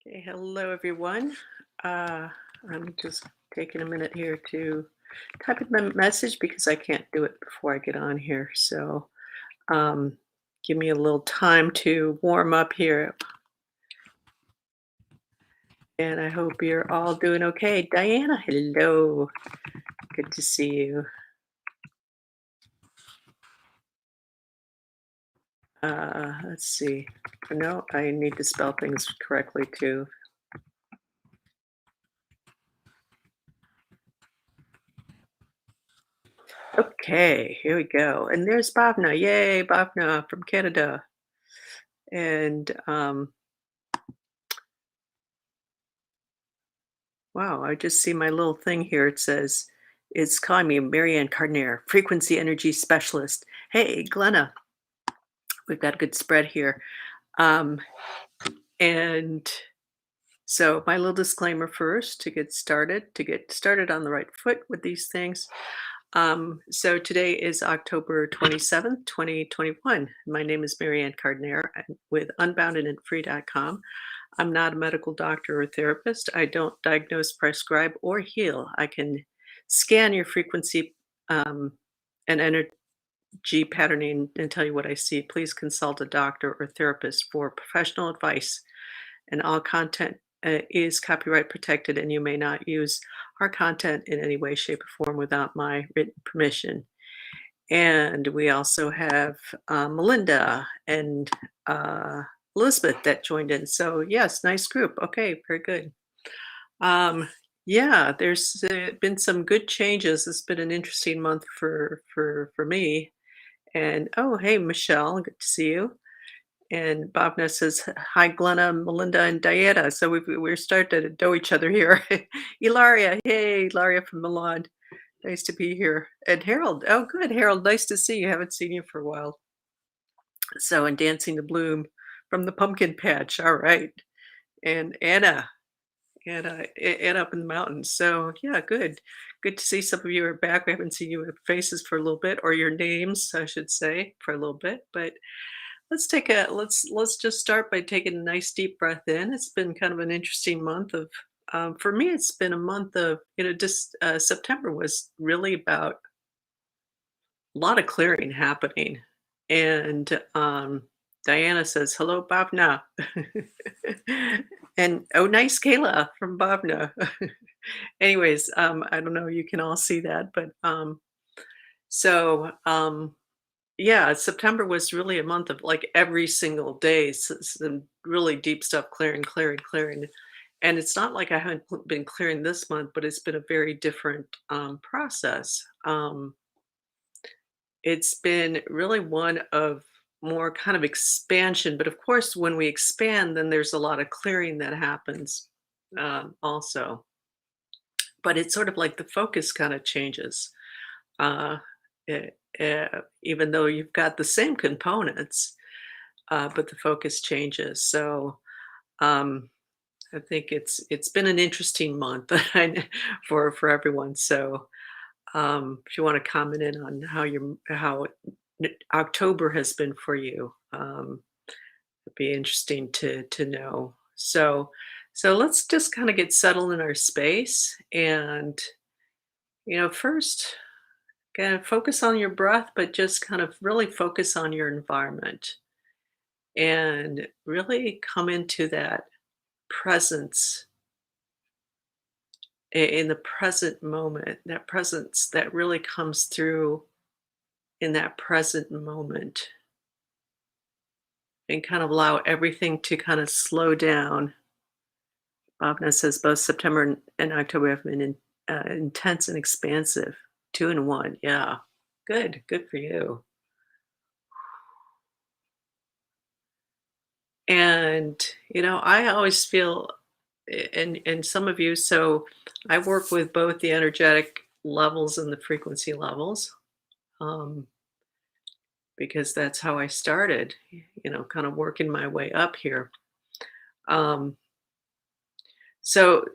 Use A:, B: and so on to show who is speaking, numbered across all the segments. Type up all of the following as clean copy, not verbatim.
A: Okay, hello everyone. Uh, I'm just taking a minute here to type in my message because I can't do it before I get on here. So um, give me a little time to warm up here. And I hope you're all doing okay. Diana, hello. Good to see you. Let's see. No, I need to spell things correctly too. Okay, here we go. And there's Bhavna. Yay, Bhavna from Canada. And wow, I just see my little thing here. It says, it's calling me Marianne Carduner, frequency energy specialist. Hey, Glenna, we've got a good spread here. Um, and so my little disclaimer first to get started on the right foot with these things. So today is October 27th, 2021. My name is Marianne Carduner with unboundedandfree.com. I'm not a medical doctor or therapist. I don't diagnose, prescribe, or heal. I can scan your frequency and energy patterning and tell you what I see. Please consult a doctor or therapist for professional advice. And all content is copyright protected, and you may not use our content in any way, shape, or form without my written permission. And we also have Melinda and uh, Elizabeth that joined in. So yes, nice group. Okay, very good. Um, yeah, there's been some good changes. It's been an interesting month for me. And oh, hey, Michelle, good to see you. And Bobna says, hi, Glenna, Melinda, and Diana. So we're starting to know each other here. Ilaria, hey, Ilaria from Milan. Nice to be here. And Harold, oh, good, Harold, nice to see you. Haven't seen you for a while. So, and Dancing the Bloom from the Pumpkin Patch. All right. And Anna up in the mountains. So, yeah, good. Good to see some of you are back. We haven't seen your faces for a little bit, or your names, I should say, for a little bit. But let's just start by taking a nice deep breath in. It's been kind of an interesting month of for me. It's been a month of just September was really about a lot of clearing happening. And Diana says, hello, Bhavna. And oh, nice, Kayla from Bhavna. Anyways, I don't know, you can all see that, but so yeah, September was really a month of like every single day, some really deep stuff clearing, clearing, clearing. And it's not like I haven't been clearing this month, but it's been a very different process. It's been really one of more kind of expansion, but of course, when we expand, then there's a lot of clearing that happens also. But it's sort of like the focus kind of changes. Uh, Even though you've got the same components, but the focus changes. So um, I think it's been an interesting month for everyone. So if you want to comment in on how October has been for you, it'd be interesting to know. So let's just kind of get settled in our space, and first kind of focus on your breath, but just kind of really focus on your environment and really come into that presence in the present moment, that presence that really comes through in that present moment, and kind of allow everything to kind of slow down. Bhavna says both September and October have been intense and expansive. Two in one. Yeah. Good. Good for you. And, I always feel, and some of you, so I work with both the energetic levels and the frequency levels, um, because that's how I started, kind of working my way up here. Um, you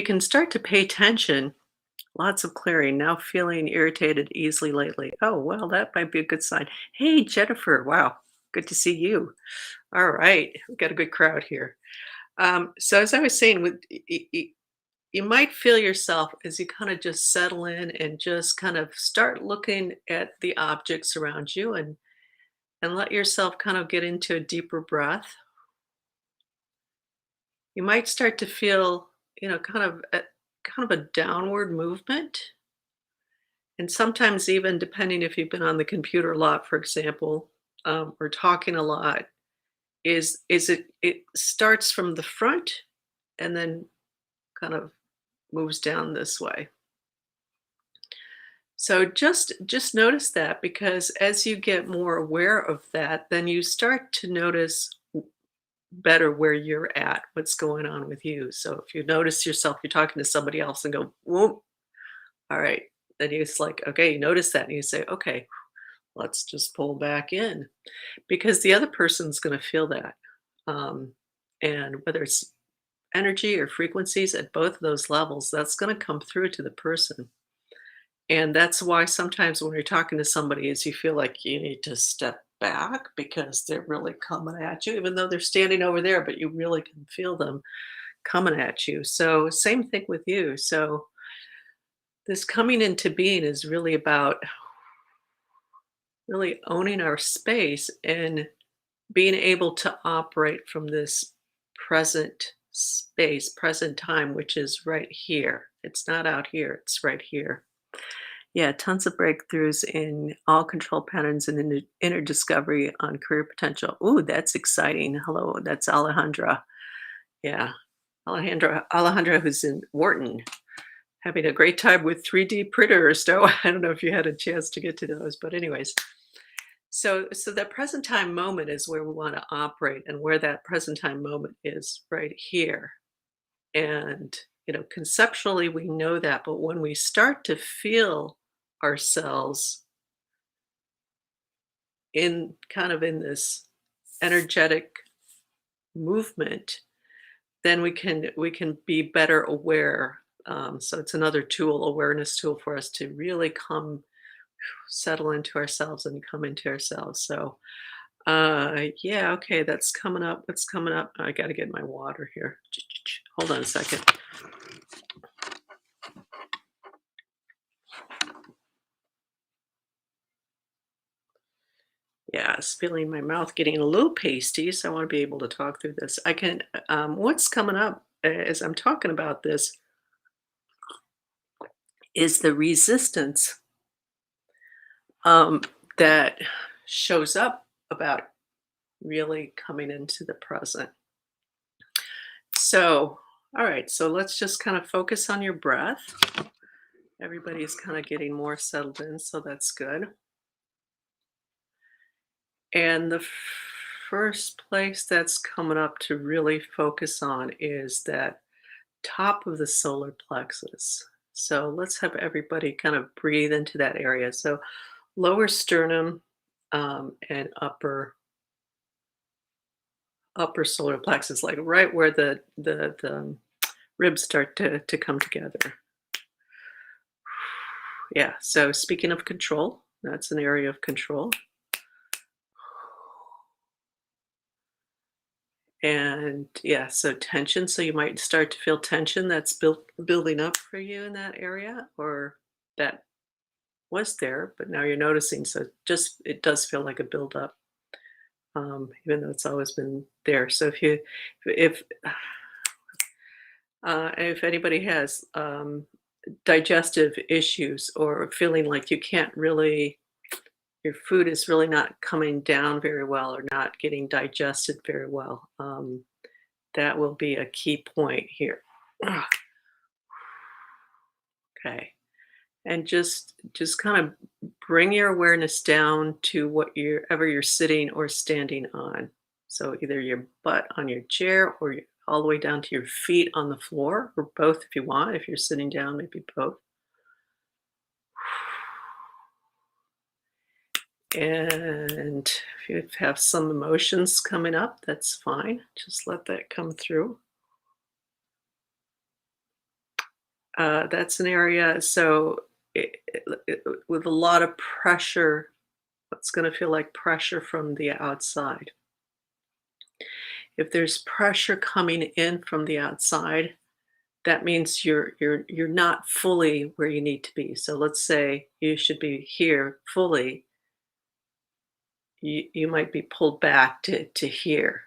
A: can start to pay attention. Lots of clearing. Now feeling irritated easily lately. Oh, well, that might be a good sign. Hey, Jennifer. Wow. Good to see you. All right, we got a good crowd here. So as I was saying, you might feel yourself as you kind of just settle in and just kind of start looking at the objects around you and let yourself kind of get into a deeper breath. You might start to feel, kind of a downward movement. And sometimes even depending if you've been on the computer a lot, for example, or talking a lot, it starts from the front and then kind of moves down this way. So just notice that, because as you get more aware of that, then you start to notice better where you're at, what's going on with you. So if you notice yourself, you're talking to somebody else and go, whoa, all right. Then it's like, okay, you notice that and you say, okay, let's just pull back in, because the other person's going to feel that. Um, and whether it's energy or frequencies at both of those levels, that's going to come through to the person. And that's why sometimes when you're talking to somebody is you feel like you need to step back because they're really coming at you, even though they're standing over there, but you really can feel them coming at you. So same thing with you. So this coming into being is really about really owning our space and being able to operate from this present space, present time, which is right here. It's not out here, it's right here. Yeah, tons of breakthroughs in all control patterns and inner discovery on career potential. Ooh, that's exciting. Hello, that's Alejandra. Yeah, Alejandra, who's in Wharton, having a great time with 3D printers. So I don't know if you had a chance to get to those, but anyways, so that present time moment is where we want to operate, and where that present time moment is right here. And conceptually we know that, but when we start to feel ourselves in kind of in this energetic movement, then we can be better aware. So it's another tool, awareness tool, for us to really come settle into ourselves and come into ourselves. So yeah, okay, that's coming up. What's coming up? I got to get my water here. Hold on a second. Yeah, it's feeling my mouth getting a little pasty, so I want to be able to talk through this. I can, what's coming up as I'm talking about this is the resistance um, that shows up about really coming into the present. So, all right, so let's just kind of focus on your breath. Everybody's kind of getting more settled in, so that's good. And the first place that's coming up to really focus on is that top of the solar plexus. So let's have everybody kind of breathe into that area. So lower sternum and upper solar plexus, like right where the ribs start to come together. Yeah. So speaking of control, that's an area of control. And yeah, so tension. So you might start to feel tension that's building up for you in that area, or that was there, but now you're noticing. So just it does feel like a buildup, even though it's always been there. So if if anybody has digestive issues, or feeling like you can't really, your food is really not coming down very well or not getting digested very well, that will be a key point here. Ah, okay. And just kind of bring your awareness down to what you're sitting or standing on. So either your butt on your chair, or all the way down to your feet on the floor, or both if you want. If you're sitting down, maybe both. And if you have some emotions coming up, that's fine. Just let that come through. That's an area. So with a lot of pressure What's going to feel like pressure from the outside? If there's pressure coming in from the outside, that means you're not fully where you need to be. So let's say you should be here fully, you might be pulled back to here.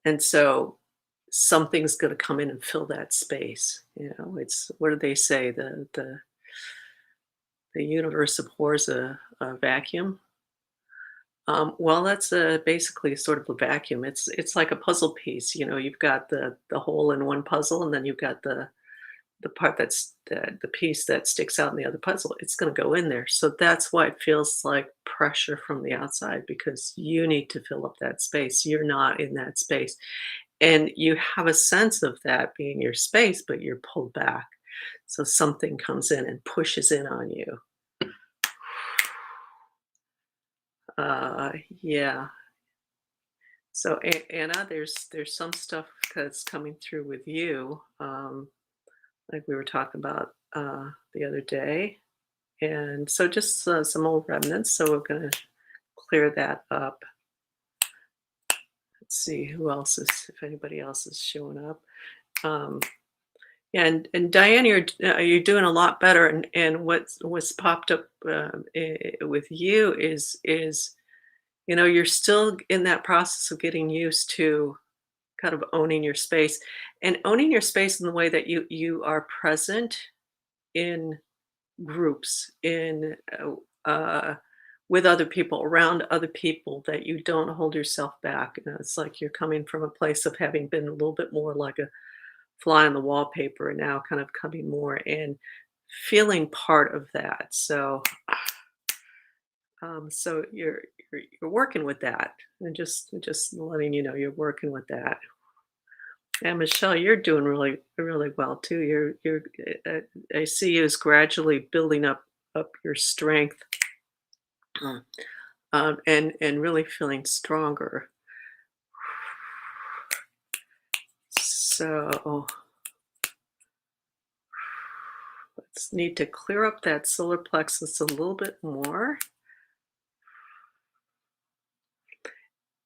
A: And so something's going to come in and fill that space. It's, what do they say? The universe abhors a vacuum. Well, that's basically sort of a vacuum. It's like a puzzle piece. You've got the hole in one puzzle, and then you've got the part that's the piece that sticks out in the other puzzle. It's going to go in there. So that's why it feels like pressure from the outside, because you need to fill up that space. You're not in that space, and you have a sense of that being your space, but you're pulled back. So something comes in and pushes in on you. Yeah. So, Anna, there's some stuff that's coming through with you, like we were talking about the other day, and so just some old remnants. So we're gonna clear that up. Let's see who else is, if anybody else is showing up. Um, yeah, and Diane, you're doing a lot better. And what's popped up with you is you're still in that process of getting used to kind of owning your space, and owning your space in the way that you are present in groups, in with other people, around other people, that you don't hold yourself back. It's like you're coming from a place of having been a little bit more like a fly on the wallpaper, and now kind of coming more and feeling part of that. So you're working with that, and just letting you know you're working with that. And Michelle, you're doing really really well too. Uh, I see you as gradually building up your strength, and really feeling stronger. So let's need to clear up that solar plexus a little bit more.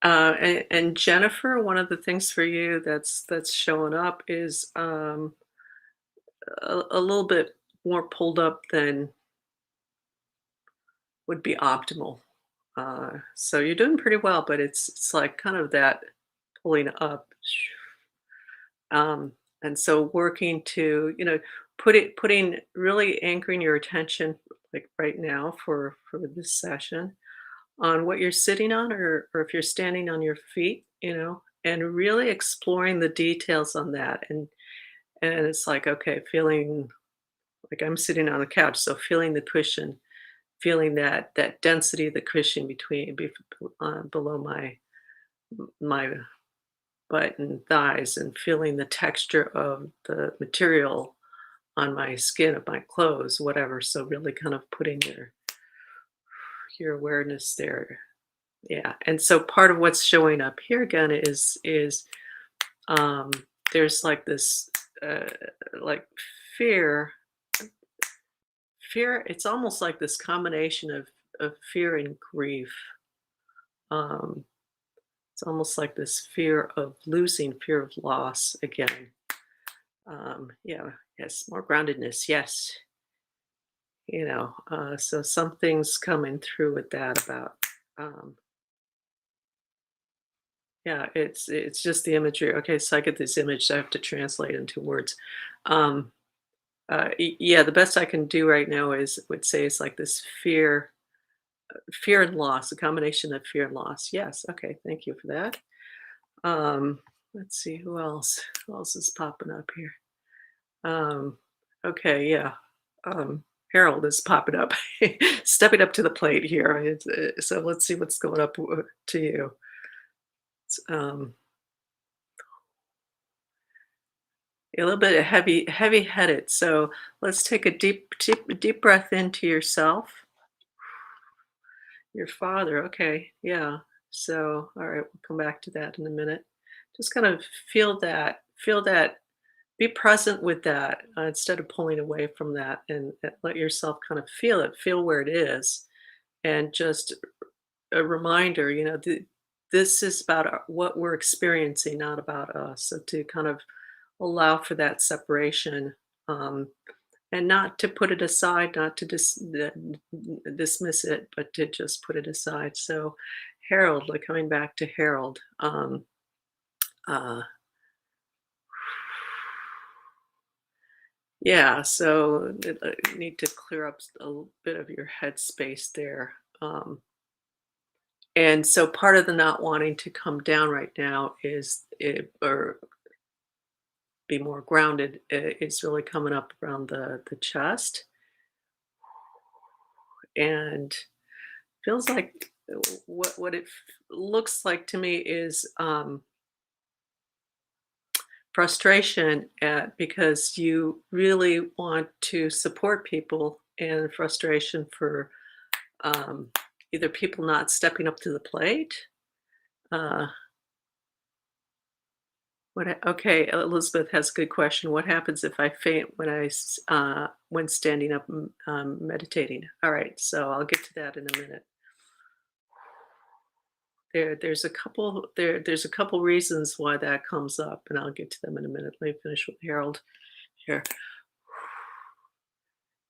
A: And Jennifer, one of the things for you that's showing up is a little bit more pulled up than would be optimal. So you're doing pretty well, but it's like kind of that pulling up. And so working to, putting really anchoring your attention, like right now for this session, on what you're sitting on, or if you're standing on your feet, and really exploring the details on that. And it's like, okay, feeling like I'm sitting on the couch, so feeling the cushion, feeling that density of the cushion below my butt and thighs, and feeling the texture of the material on my skin of my clothes, whatever. So really kind of putting your awareness there. Yeah. And so part of what's showing up here again is um there's like this uh like fear. It's almost like this combination of fear and grief. Um it's almost like this fear of losing, fear of loss again. Yeah, yes, more groundedness, yes. So something's coming through with that about um yeah, it's just the imagery. Okay, so I get this image, so I have to translate into words. Um yeah, the best I can do right now would say it's like this fear and loss, a combination of fear and loss. Yes, okay, thank you for that. Um let's see who else is popping up here. Um okay, yeah. Harold is popping up, stepping up to the plate here. So let's see what's going up to you. It's, a little bit heavy headed. So let's take a deep breath into yourself. Your father. Okay. Yeah. So, all right, we'll come back to that in a minute. Just kind of feel that, be present with that, instead of pulling away from that, and let yourself kind of feel it, feel where it is. and just a reminder, this is about what we're experiencing, not about us. So to kind of allow for that separation, um, and not to put it aside, not to dismiss it, but to just put it aside. So, Harold, like coming back to Harold, uh, yeah. So you need to clear up a little bit of your headspace there. And so part of the not wanting to come down right now is or be more grounded is really coming up around the chest, and feels like what it looks like to me is frustration because you really want to support people, and frustration for um, either people not stepping up to the plate. Uh, okay, Elizabeth has a good question. What happens if I faint when when standing up meditating? All right, so I'll get to that in a minute. There's a couple reasons why that comes up, and I'll get to them in a minute. Let me finish with Harold here.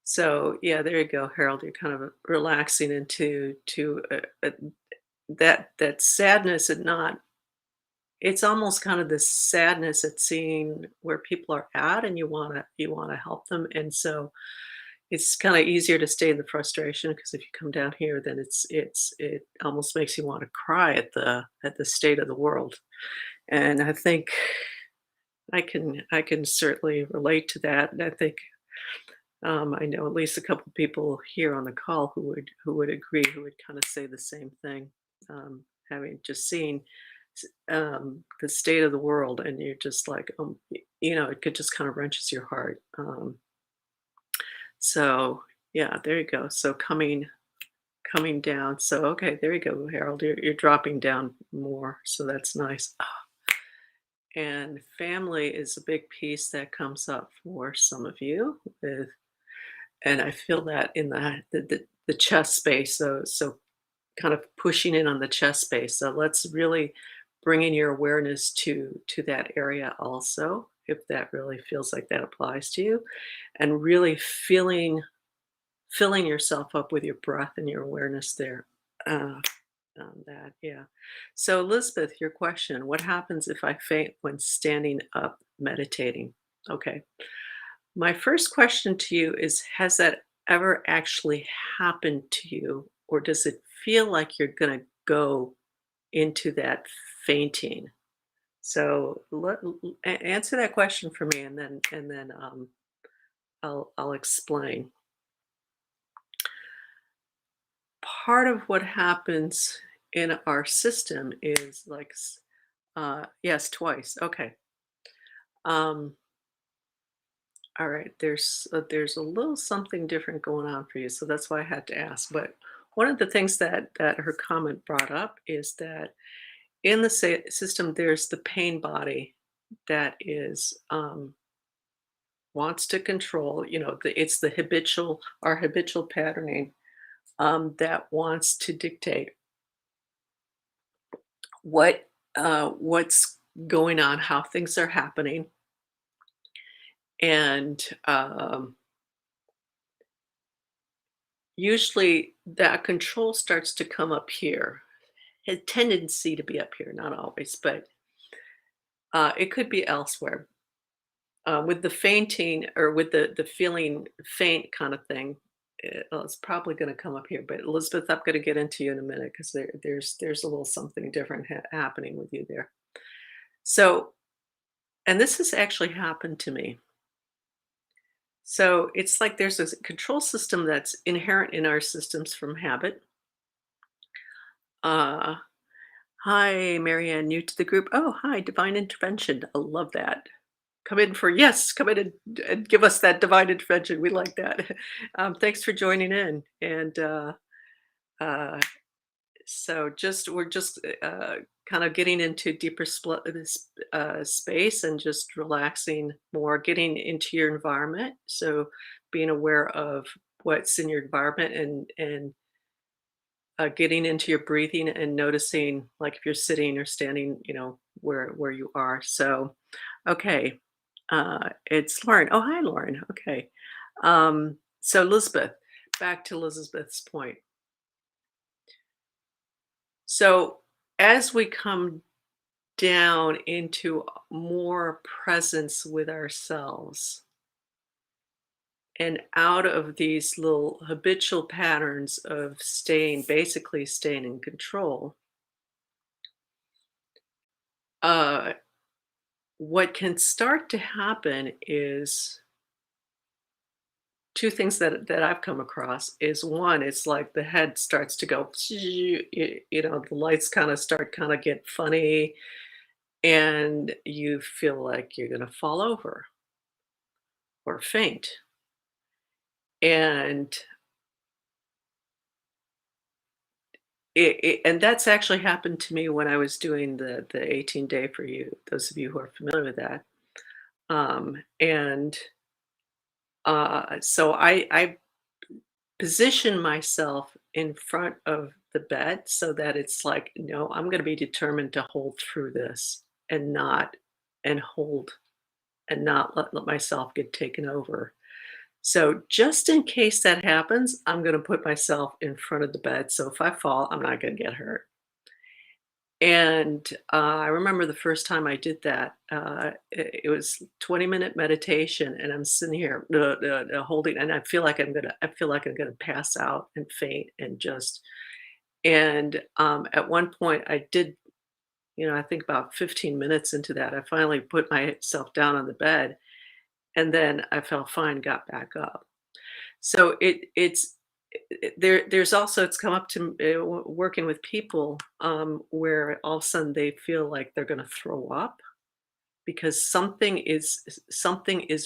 A: So yeah, there you go, Harold. You're kind of relaxing into to that sadness and not. It's almost kind of this sadness at seeing where people are at, and you wanna help them, and so it's kind of easier to stay in the frustration because if you come down here, then it almost makes you want to cry at the state of the world. And I think I can certainly relate to that. And I think I know at least a couple people here on the call who would agree, who would kind of say the same thing. Having just seen the state of the world, and you're just like, it could just kind of wrenches your heart. So yeah, there you go. So coming down. So okay, there you go, Harold. You're dropping down more, so that's nice. And family is a big piece that comes up for some of you with, and I feel that in the chest space. So kind of pushing in on the chest space. So let's really bring in your awareness to that area also, if that really feels like that applies to you, and really filling yourself up with your breath and your awareness there. Uh, that, yeah. So, Elizabeth, your question: what happens if I faint when standing up meditating? Okay. My first question to you is: has that ever actually happened to you, or does it feel like you're going to go into that fainting? So, answer that question for me, and then I'll explain. Part of what happens in our system is like yes, twice. Okay. Um all right, there's a little something different going on for you, so that's why I had to ask. But one of the things that her comment brought up is that in the system there's the pain body that is wants to control, it's the habitual our habitual patterning that wants to dictate what's going on, how things are happening, and usually that control starts to come up here. A tendency to be up here, not always, but it could be elsewhere. With the fainting or with the feeling faint kind of thing, it's probably going to come up here. But Elizabeth, I'm going to get into you in a minute because there's a little something different happening with you there. So, and this has actually happened to me. So it's like there's a control system that's inherent in our systems from habit. Uh, Hi, Marianne, new to the group. Oh, hi, divine intervention. I love that. Come in and give us that divine intervention. We like that. Thanks for joining in. And uh, so we're just kind of getting into deeper space and just relaxing more, getting into your environment. So being aware of what's in your environment and getting into your breathing and noticing, like, if you're sitting or standing, where you are. So, okay, it's Lauren. Oh, hi, Lauren. Okay. So Elizabeth, back to Elizabeth's point. So as we come down into more presence with ourselves and out of these little habitual patterns of basically staying in control, uh, what can start to happen is two things that I've come across is one, it's like the head starts to go, the lights kind of start kind of get funny, and you feel like you're going to fall over or faint. And and that's actually happened to me when I was doing the 18 day for you, those of you who are familiar with that. And so I position myself in front of the bed so that it's like, no, I'm going to be determined to hold through this and not and hold and not let myself get taken over. So just in case that happens, I'm going to put myself in front of the bed. So if I fall, I'm not going to get hurt. And I remember the first time I did that, it was 20-minute meditation, and I'm sitting here holding, and I feel like I'm gonna pass out and faint, and just, and at one point I did, I think about 15 minutes into that, I finally put myself down on the bed, and then I felt fine, got back up. So there's also it's come up to working with people where all of a sudden they feel like they're going to throw up because something is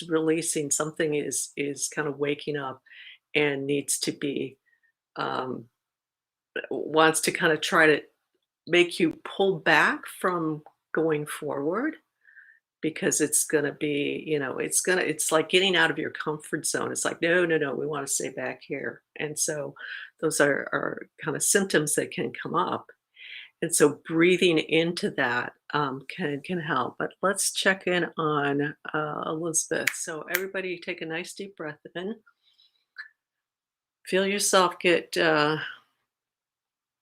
A: releasing, something is kind of waking up and needs to be um, wants to kind of try to make you pull back from going forward because it's gonna be, it's like getting out of your comfort zone. It's like, no, no, no, we want to stay back here. And so those are kind of symptoms that can come up. And so breathing into that can help. But let's check in on Elizabeth. So everybody take a nice deep breath in. Feel yourself get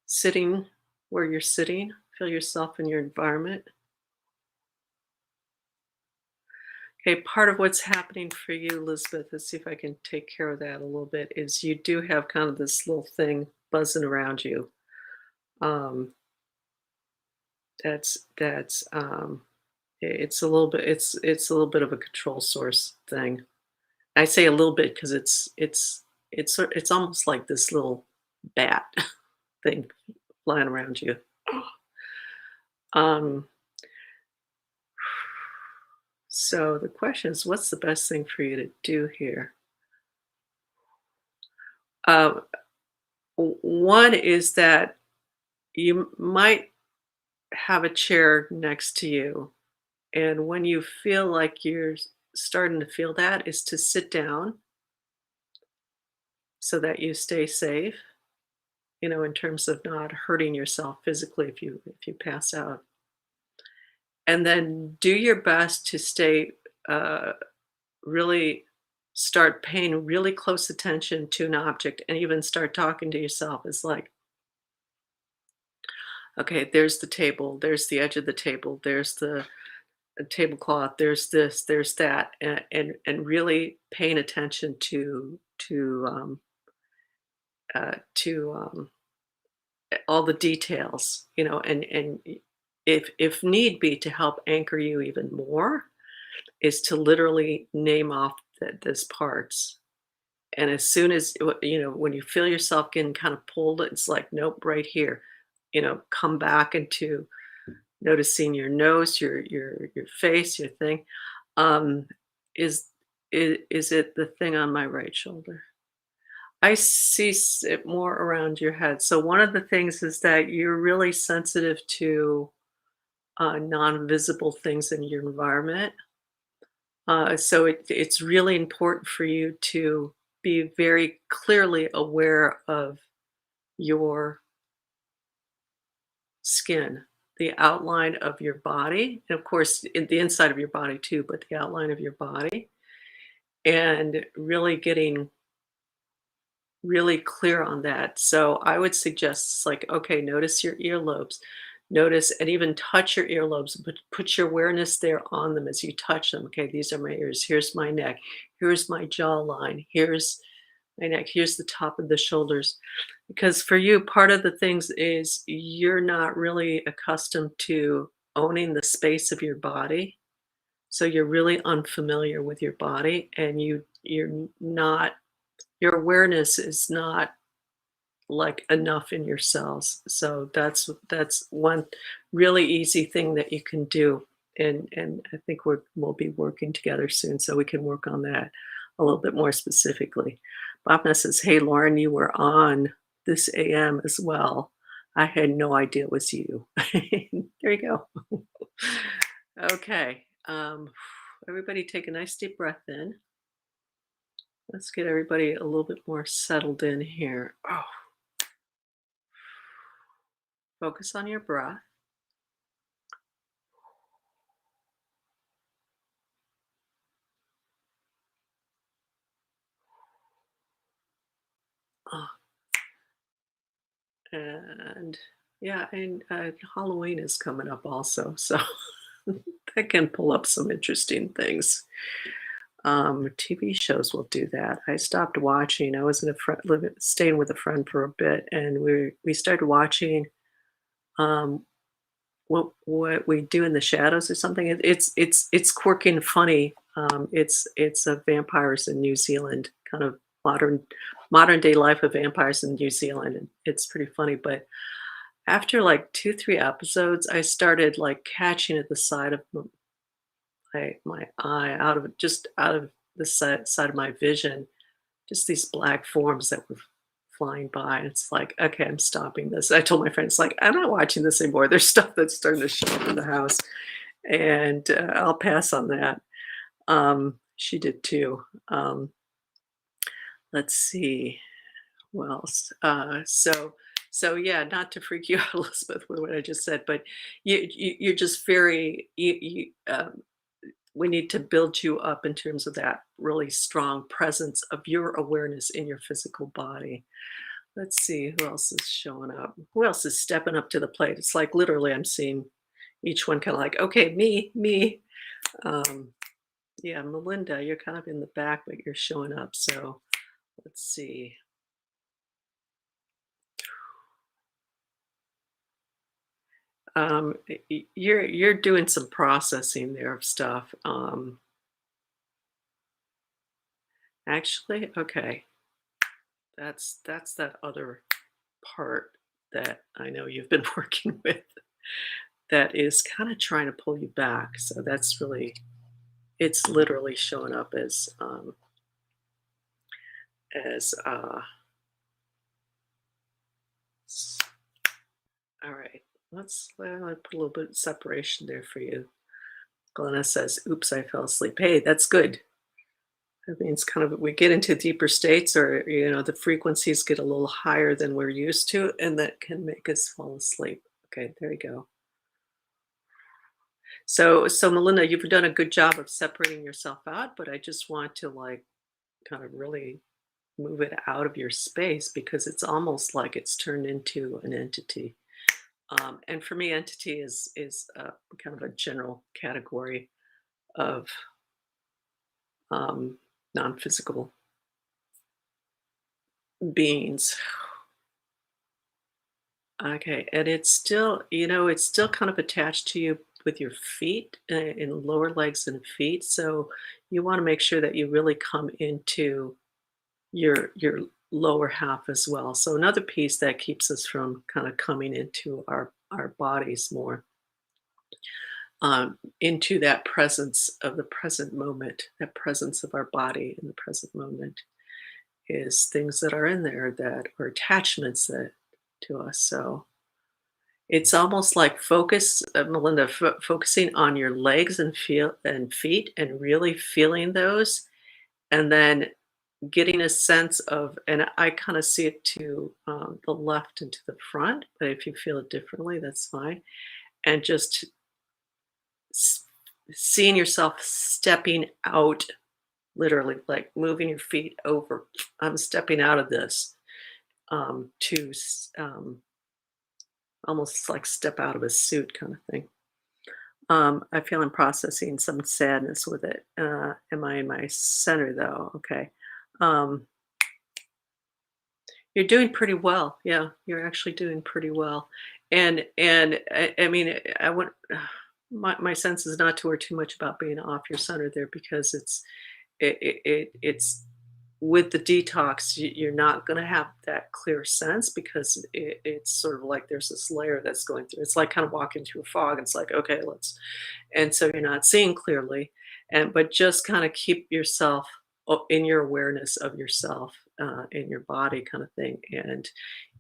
A: sitting where you're sitting. Feel yourself in your environment. Okay, part of what's happening for you, Elizabeth, let's see if I can take care of that a little bit, is you do have kind of this little thing buzzing around you. Um, it's a little bit, it's a little bit of a control source thing. I say a little bit because it's almost like this little bat thing flying around you. Um, so the question is, what's the best thing for you to do here? Uh, One is that you might have a chair next to you, and when you feel like you're starting to feel that, is to sit down so that you stay safe, in terms of not hurting yourself physically if you pass out. And then do your best to stay uh, really start paying really close attention to an object and even start talking to yourself. It's like, okay, there's the table, there's the edge of the table, there's the tablecloth, there's this, there's that, and really paying attention to all the details, and if need be to help anchor you even more, is to literally name off those parts. And as soon as when you feel yourself getting kind of pulled, it's like, nope, right here. Come back into noticing your nose, your face, your thing. Um, is is it the thing on my right shoulder? I see it more around your head. So one of the things is that you're really sensitive to non-visible things in your environment. So it's really important for you to be very clearly aware of your skin, the outline of your body, and of course, in the inside of your body too, but the outline of your body, and really getting really clear on that. So I would suggest, like, okay, notice your earlobes, notice and even touch your earlobes, but put your awareness there on them as you touch them. Okay, these are my ears. Here's my neck. Here's my jawline. Here's my neck. Here's the top of the shoulders. Because for you, part of the things is you're not really accustomed to owning the space of your body. So you're really unfamiliar with your body, and you're not, your awareness is not like enough in your cells. So that's one really easy thing that you can do. And I think we'll be working together soon so we can work on that a little bit more specifically. Bobna says, "Hey Lauren, you were on this AM as well. I had no idea it was you." There you go. Okay. Everybody take a nice deep breath in. Let's get everybody a little bit more settled in here. Oh, focus on your breath. Oh, and yeah, and Halloween is coming up also, so that can pull up some interesting things. TV shows will do that. I stopped watching. I was in a friend, living, staying with a friend for a bit, and we started watching um, what we do in the shadows or something. It's quirky and funny. It's a vampires in New Zealand, kind of modern day life of vampires in New Zealand. And it's pretty funny. But after like 2 3 episodes, I started like catching at the side of my eye, out of the side of my vision, just these black forms that were flying by. And it's like, okay, I'm stopping this. I told my friends, like, I'm not watching this anymore. There's stuff that's starting to show up in the house, and I'll pass on that. She did too. Let's see what else. So yeah, not to freak you out, Elizabeth, with what I just said, but you're just very we need to build you up in terms of that really strong presence of your awareness in your physical body. Let's see who else is showing up. Who else is stepping up to the plate? It's like literally I'm seeing each one kind of like, okay, me. Um, yeah, Melinda, you're kind of in the back, but you're showing up. So let's see. You're doing some processing there of stuff. Actually, okay, that's that other part that I know you've been working with that is kind of trying to pull you back. So that's really, it's literally showing up as all right. Let put a little bit of separation there for you. Glenna says, "Oops, I fell asleep." Hey, that's good. That means kind of we get into deeper states, or the frequencies get a little higher than we're used to, and that can make us fall asleep. Okay, there you go. So Melinda, you've done a good job of separating yourself out, but I just want to like kind of really move it out of your space because it's almost like it's turned into an entity. And for me, entity is kind of a general category of non-physical beings. Okay, and it's still kind of attached to you with your feet in lower legs and feet. So you want to make sure that you really come into your lower half as well. So another piece that keeps us from kind of coming into our bodies more, into that presence of the present moment, that presence of our body in the present moment, is things that are in there that are attachments that to us. So it's almost like Melinda, focusing on your legs and feet, and really feeling those, and then getting a sense of, and I kind of see it to the left and to the front, but if you feel it differently, that's fine. And just s- seeing yourself stepping out, literally, like moving your feet over. I'm stepping out of this almost like step out of a suit kind of thing. I feel I'm processing some sadness with it. Am I in my center though? Okay. Um, you're doing pretty well. Yeah, you're actually doing pretty well. And I mean, I want my sense is not to worry too much about being off your center there, because it's with the detox, you're not going to have that clear sense, because it's sort of like there's this layer that's going through. It's like kind of walking through a fog. It's like, okay, let's, and so you're not seeing clearly, and but just kind of keep yourself in your awareness of yourself, in your body, kind of thing. And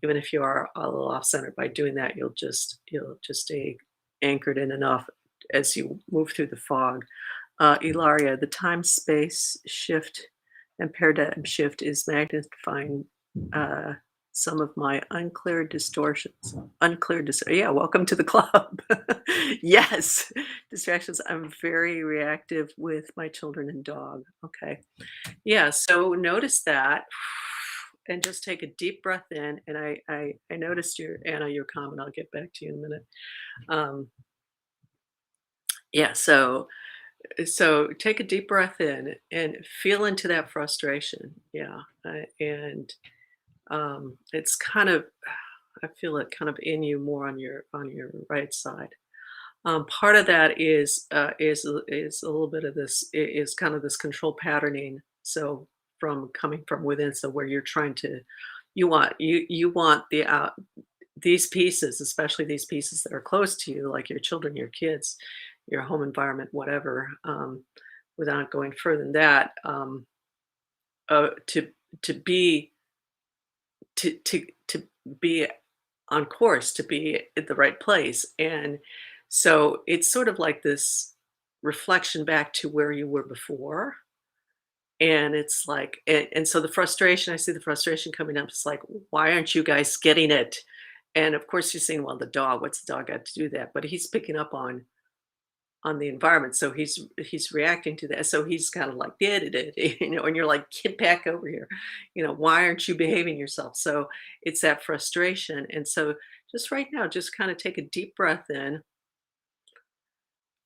A: even if you are a little off center, by doing that, you'll just stay anchored in enough as you move through the fog. Ilaria, the time space shift and paradigm shift is magnifying uh, some of my unclear distortions. Yeah, welcome to the club. Yes, distractions. I'm very reactive with my children and dog. Okay. Yeah, so notice that and just take a deep breath in. And I noticed your Anna, your comment. I'll get back to you in a minute. Um, yeah, so take a deep breath in and feel into that frustration. Yeah. And it's kind of, I feel it kind of in you more on your right side. Part of that is a little bit of this, is kind of this control patterning. So from coming from within, so where you're trying to, you want these pieces, especially these pieces that are close to you, like your children, your kids, your home environment, whatever, without going further than that, to to be to be on course, to be at the right place. And so it's sort of like this reflection back to where you were before. And it's like, and so the frustration, I see the frustration coming up. It's like, why aren't you guys getting it? And of course, you're saying, well, the dog, what's the dog got to do that? But he's picking up on the environment, so he's reacting to that. So he's kind of like, did it, and you're like, get back over here. Why aren't you behaving yourself? So it's that frustration. And so just right now, just kind of take a deep breath in,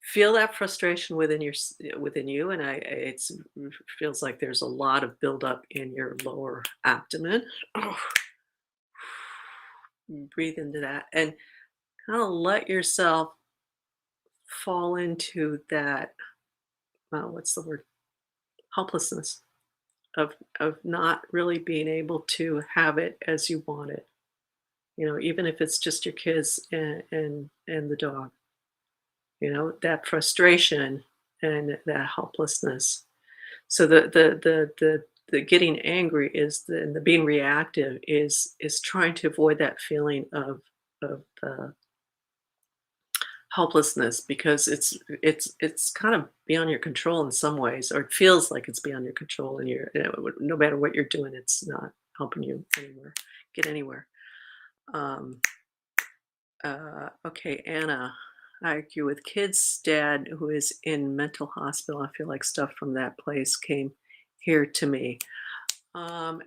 A: feel that frustration within you. And it's feels like there's a lot of buildup in your lower abdomen. Oh, breathe into that and kind of let yourself fall into that, what's the word, helplessness of not really being able to have it as you want it. Even if it's just your kids and the dog. That frustration and that helplessness. So the getting angry and the being reactive is trying to avoid that feeling of helplessness, because it's kind of beyond your control in some ways, or it feels like it's beyond your control, and no matter what you're doing, it's not helping you get anywhere. um okay, Anna, I agree with kids dad who is in mental hospital. I feel like stuff from that place came here to me.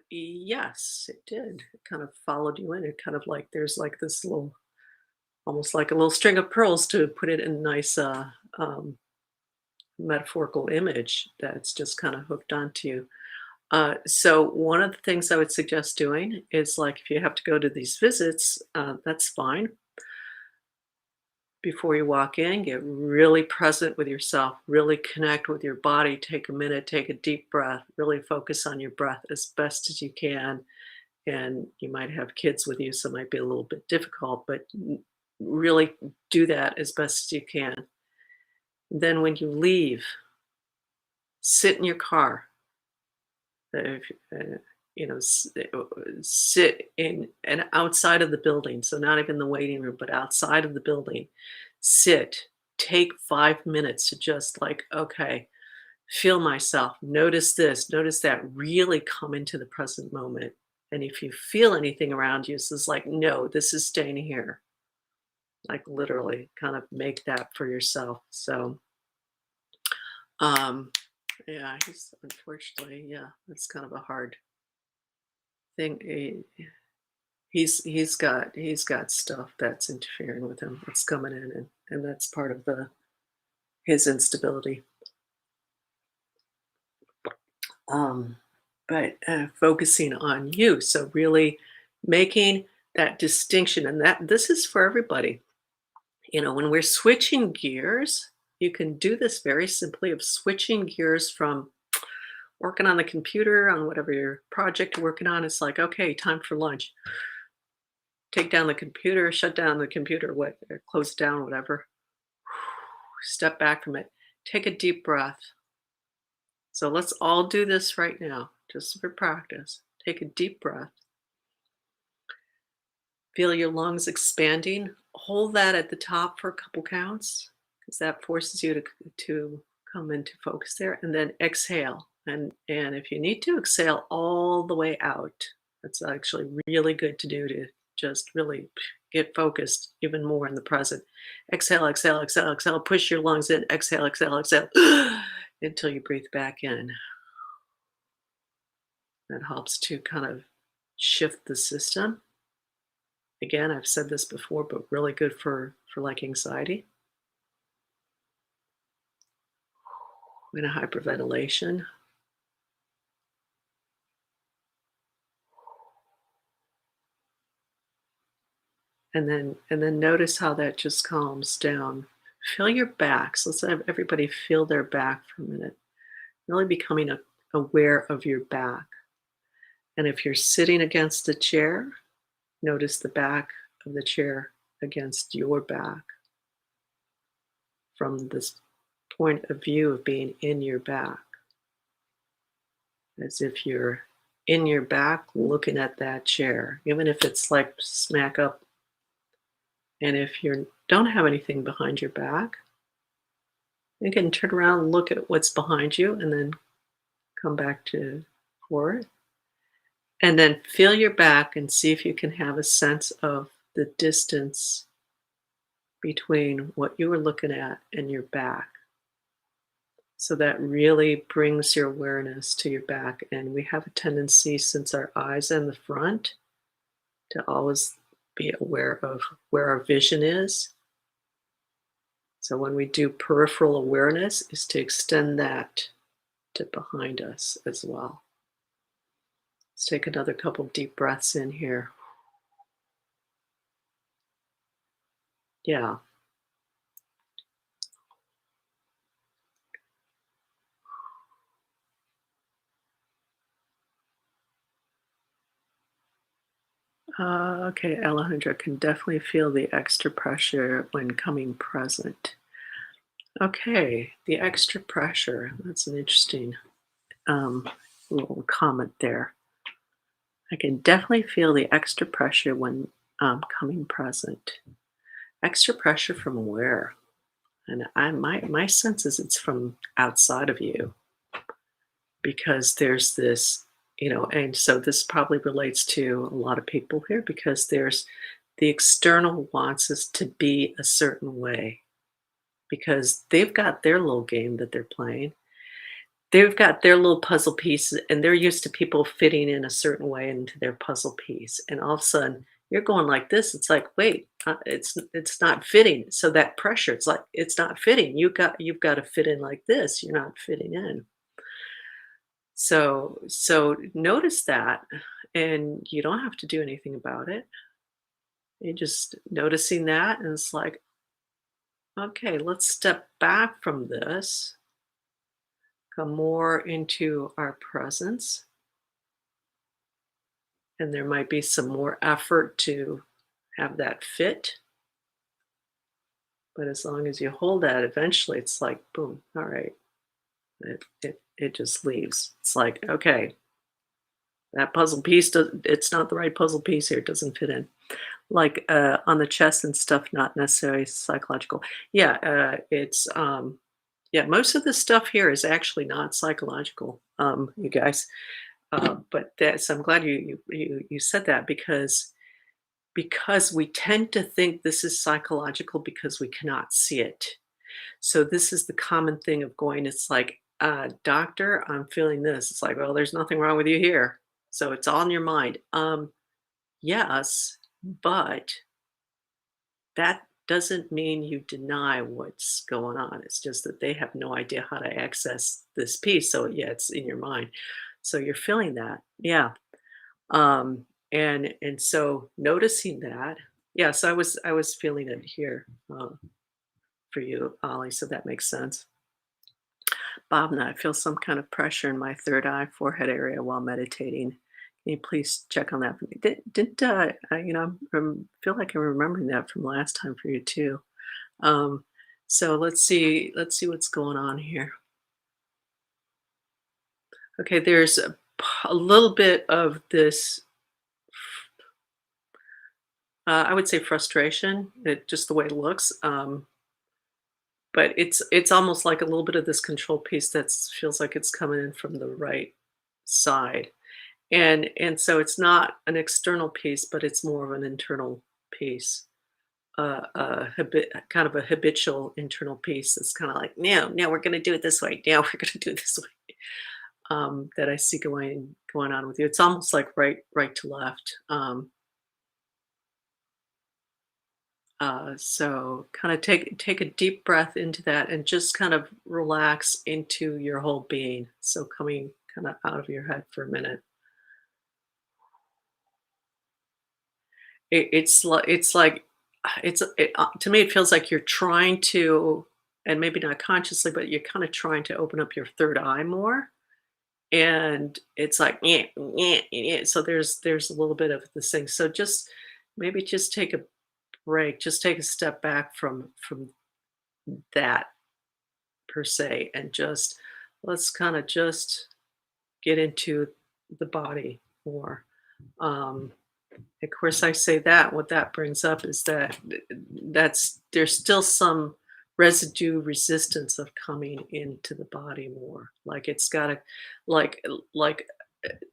A: Yes, it did. It kind of followed you in. It kind of like there's like this little, almost like a little string of pearls, to put it in a nice um, metaphorical image that's just kind of hooked onto you. So one of the things I would suggest doing is, like, if you have to go to these visits, that's fine. Before you walk in, get really present with yourself, really connect with your body. Take a minute, take a deep breath, really focus on your breath as best as you can. And you might have kids with you, so it might be a little bit difficult, but really do that as best as you can. Then when you leave, sit in your car. If, sit in and outside of the building, so not even the waiting room, but outside of the building. Sit, take 5 minutes to just, like, okay, Feel myself. Notice this, notice that. Really come into the present moment. And if you feel anything around you, it's just like, no, this is staying here. Like literally kind of make that for yourself. So, um, yeah, he's unfortunately, yeah, that's kind of a hard thing. He's got stuff that's interfering with him. That's coming in, and that's part of the his instability. Um, but focusing on you, so really making that distinction, and that this is for everybody. You know, when we're switching gears, you can do this very simply of switching gears from working on the computer on whatever your project you're working on. It's like, okay, time for lunch. Take down the computer, shut down the computer, what, or close it down, whatever. Step back from it. Take a deep breath. So let's all do this right now, just for practice. Take a deep breath. Feel your lungs expanding. Hold that at the top for a couple counts because that forces you to come into focus there. And then exhale. And if you need to, exhale all the way out. That's actually really good to do to just really get focused even more in the present. Exhale, exhale, exhale, exhale. Push your lungs in. Exhale, exhale, exhale until you breathe back in. That helps to kind of shift the system. Again, I've said this before, but really good for like anxiety and a hyperventilation. And then notice how that just calms down. Feel your backs. Let's have everybody feel their back for a minute. Really becoming aware of your back. And if you're sitting against a chair, notice the back of the chair against your back from this point of view of being in your back, as if you're in your back looking at that chair, even if it's like smack up. And if you don't have anything behind your back, you can turn around and look at what's behind you and then come back to for it. And then feel your back and see if you can have a sense of the distance between what you were looking at and your back. So that really brings your awareness to your back. And we have a tendency, since our eyes are in the front, to always be aware of where our vision is. So when we do peripheral awareness, is to extend that to behind us as well. Let's take another couple deep breaths in here. Yeah. Okay, Alejandra can definitely feel the extra pressure when coming present. Okay, the extra pressure. That's an interesting um, little comment there. I can definitely feel the extra pressure when coming present. Extra pressure from where? And my sense is it's from outside of you because there's this, and so this probably relates to a lot of people here because there's the external wants us to be a certain way because they've got their little game that they're playing. They've got their little puzzle piece, and they're used to people fitting in a certain way into their puzzle piece, and all of a sudden, you're going like this, it's like, "Wait, it's not fitting." So that pressure, it's like, "It's not fitting. You've got to fit in like this. You're not fitting in." So notice that, and you don't have to do anything about it. You're just noticing that, and it's like, "Okay, let's step back from this, come more into our presence." And there might be some more effort to have that fit. But as long as you hold that, eventually it's like, boom, all right. It just leaves. It's like, okay, that puzzle piece it's not the right puzzle piece here. It doesn't fit in. Like on the chest and stuff, not necessarily psychological. Yeah, it's Yeah, most of the stuff here is actually not psychological, you guys. But that's I'm glad you said that because we tend to think this is psychological because we cannot see it. So this is the common thing of going, it's like, doctor, I'm feeling this. It's like, well, there's nothing wrong with you here. So it's all in your mind. Yes, but that doesn't mean you deny what's going on. It's just that they have no idea how to access this piece. So yeah, it's in your mind. So you're feeling that. Yeah. And so noticing that, yes, I was feeling it here for you, Ollie. So that makes sense. Bhavna, I feel some kind of pressure in my third eye, forehead area while meditating. Can you please check on that for me? Did feel like I'm remembering that from last time for you too. Um, so let's see what's going on here. Okay, there's a little bit of this, I would say frustration, just the way it looks. But it's almost like a little bit of this control piece that feels like it's coming in from the right side. And so it's not an external piece, but it's more of an internal piece. Kind of a habitual internal piece that's kind of like, no, we're going to do it this way. Now we're going to do it this way. That I see going on with you. It's almost like right to left. So kind of take a deep breath into that and just kind of relax into your whole being. So coming kind of out of your head for a minute. It's like to me it feels like you're trying to, and maybe not consciously, but you're kind of trying to open up your third eye more. And it's like, yeah, yeah, yeah. So there's a little bit of this thing. So just maybe just take a break, just take a step back from that per se, and just let's kind of just get into the body more. Um, of course, I say that what that brings up is that that's there's still some residue resistance of coming into the body more. Like it's got to, like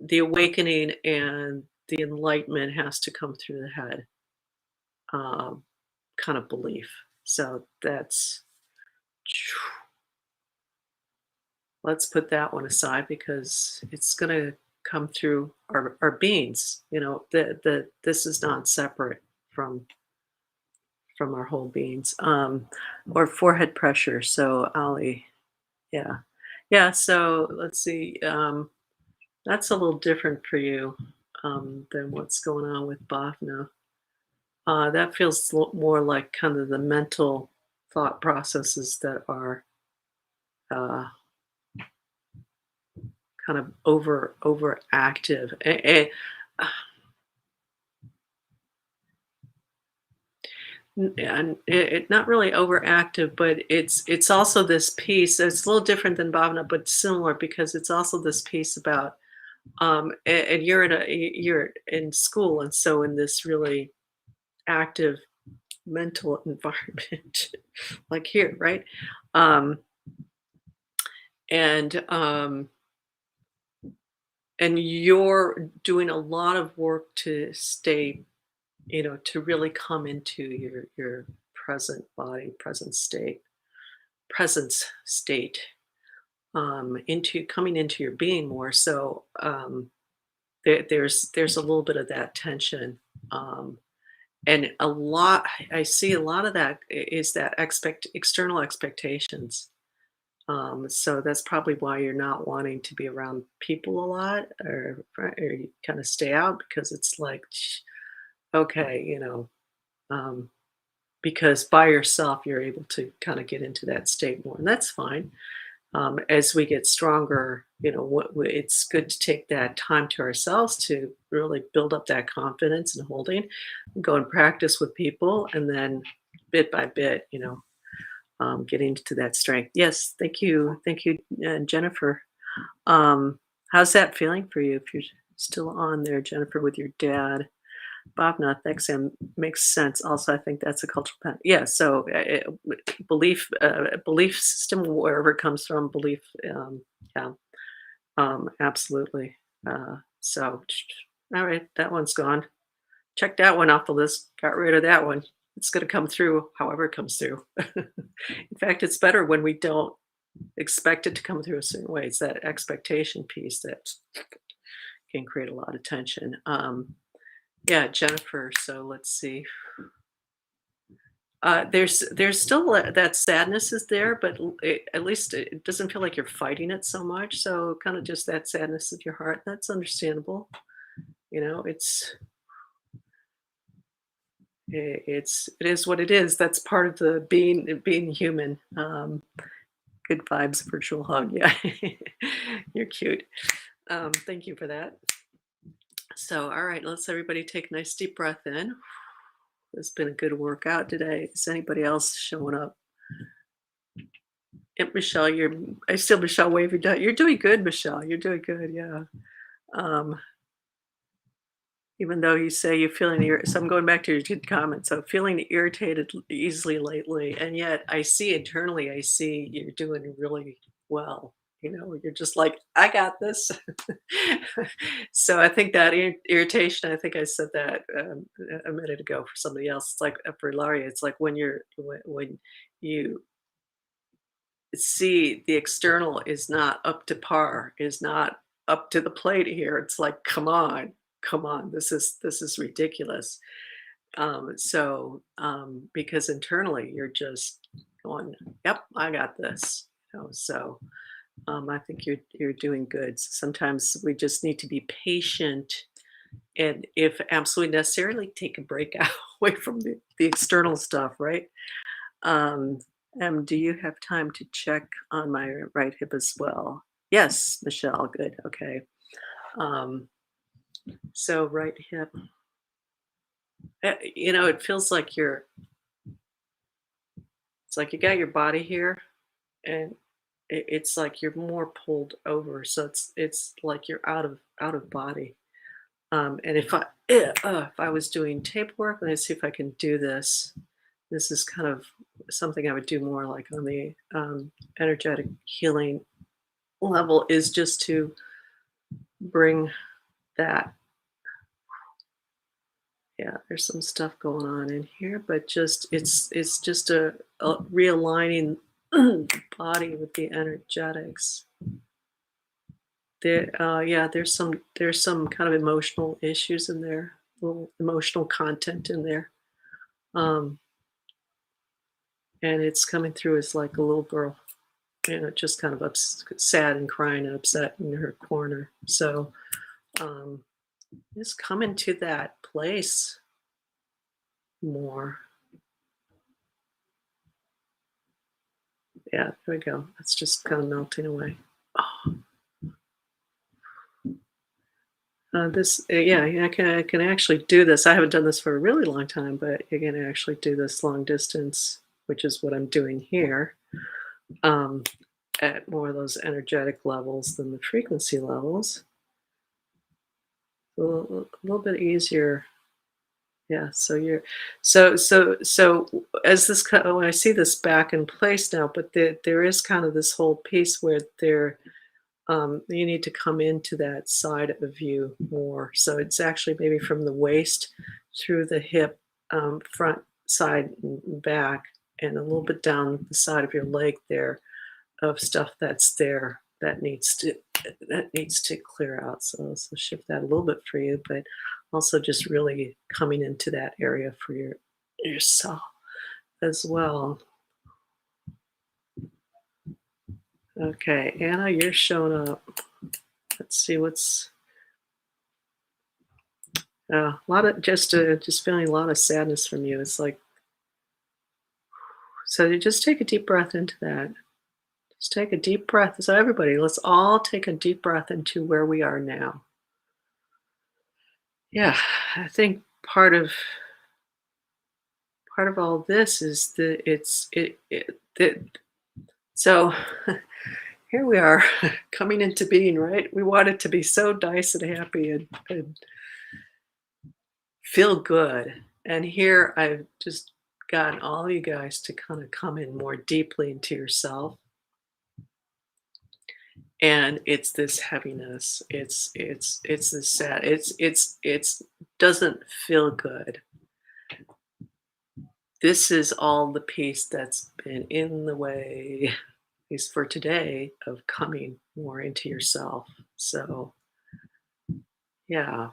A: the awakening and the enlightenment has to come through the head, um, kind of belief. So that's let's put that one aside because it's going to come through our beings. The this is not separate from our whole beings. Or forehead pressure. So Ali, yeah, yeah. So let's see. That's a little different for you than what's going on with Bhavna. That feels more like kind of the mental thought processes that are uh, kind of overactive. And not really overactive, but it's also this piece. It's a little different than Bhavna, but similar because it's also this piece about and you're in school, and so in this really active mental environment, like here, right? Um, and and you're doing a lot of work to stay, to really come into your present body, presence state, into coming into your being more. So there's a little bit of that tension, um, and a lot. I see a lot of that is that external expectations. So that's probably why you're not wanting to be around people a lot, or you kind of stay out because it's like, okay, um, because by yourself you're able to kind of get into that state more, and that's fine. As we get stronger, it's good to take that time to ourselves to really build up that confidence and holding, go and practice with people, and then bit by bit, getting to that strength. Yes, thank you, Jennifer. Um, how's that feeling for you? If you're still on there, Jennifer, with your dad. Bhavna, thanks, and makes sense. Also, I think that's a cultural pattern. Yeah, so belief system, wherever it comes from, belief. Yeah, absolutely. So, all right, that one's gone. Check that one off the list. Got rid of that one. It's going to come through however it comes through. In fact, it's better when we don't expect it to come through a certain way. It's that expectation piece that can create a lot of tension. Yeah, Jennifer. So let's see. There's still that sadness is there, but at least it doesn't feel like you're fighting it so much. So kind of just that sadness of your heart. That's understandable. You know, it is what it is. That's part of the being human. Good vibes, virtual hug. Yeah, you're cute. Thank you for that. So, all right, let's everybody take a nice deep breath in. It's been a good workout today. Is anybody else showing up? Yep, Michelle, I still Michelle waving down. You're doing good, Michelle. You're doing good. Yeah. Um, even though you say you're feeling so I'm going back to your good comment. So feeling irritated easily lately, and yet I see internally, I see you're doing really well. You know, you're just like, I got this. So I think that irritation. I think I said that a minute ago for somebody else. It's like for Laria, it's like when you see the external is not up to par, is not up to the plate here. It's like, come on, this is ridiculous. Because internally you're just going, yep, I got this. So I think you're doing good. Sometimes we just need to be patient, and if absolutely necessarily, take a break away from the external stuff, right? Um, do you have time to check on my right hip as well? Yes, Michelle. Good. Okay. Um, so right hip. It feels like it's like you got your body here, and it's like you're more pulled over. So it's like you're out of body. And if I was doing tape work, let me see if I can do this. This is kind of something I would do more like on the energetic healing level, is just to bring that. Yeah, there's some stuff going on in here, but just it's just a realigning the body with the energetics. Yeah, there's some kind of emotional issues in there, little emotional content in there, um, and it's coming through as like a little girl, just kind of sad and crying and upset in her corner. So um, just coming to that place more. Yeah, there we go. That's just kind of melting away. Oh, yeah, I can actually do this. I haven't done this for a really long time, but you can actually do this long distance, which is what I'm doing here, um, at more of those energetic levels than the frequency levels. A little bit easier. Yeah. So as when I see this back in place now, but there is kind of this whole piece where you need to come into that side of you more. So it's actually maybe from the waist through the hip, front, side, and back, and a little bit down the side of your leg there, of stuff that's there that needs to clear out. So shift that a little bit for you, but also just really coming into that area for yourself as well. Okay, Anna, you're showing up. Let's see what's a lot of just feeling a lot of sadness from you. It's like, so you just take a deep breath into that. Just take a deep breath. So everybody, let's all take a deep breath into where we are now. Yeah, I think part of all this is so here we are coming into being, right? We want it to be so nice and happy and feel good. And here I've just gotten all you guys to kind of come in more deeply into yourself. And it's this heaviness. It's this sad. It's doesn't feel good. This is all the piece that's been in the way, at least for today, of coming more into yourself. So yeah.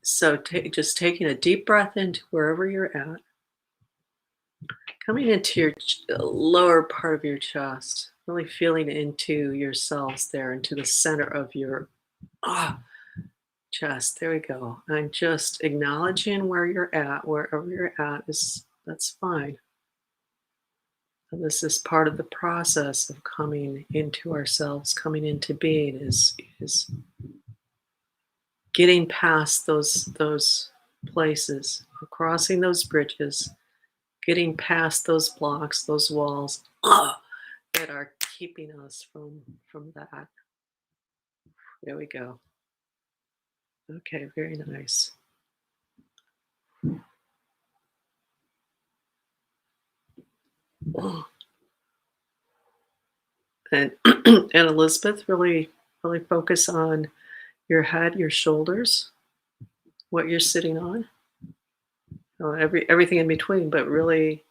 A: So just taking a deep breath into wherever you're at, coming into your lower part of your chest, really feeling into your cells there, into the center of your ah, chest. There we go. And just acknowledging where you're at, wherever you're at is that's fine. And this is part of the process of coming into ourselves, coming into being is getting past those places, crossing those bridges, getting past those blocks, those walls that are keeping us from that. There we go. Okay, very nice. And and Elizabeth, really focus on your head, your shoulders, what you're sitting on, everything in between, but really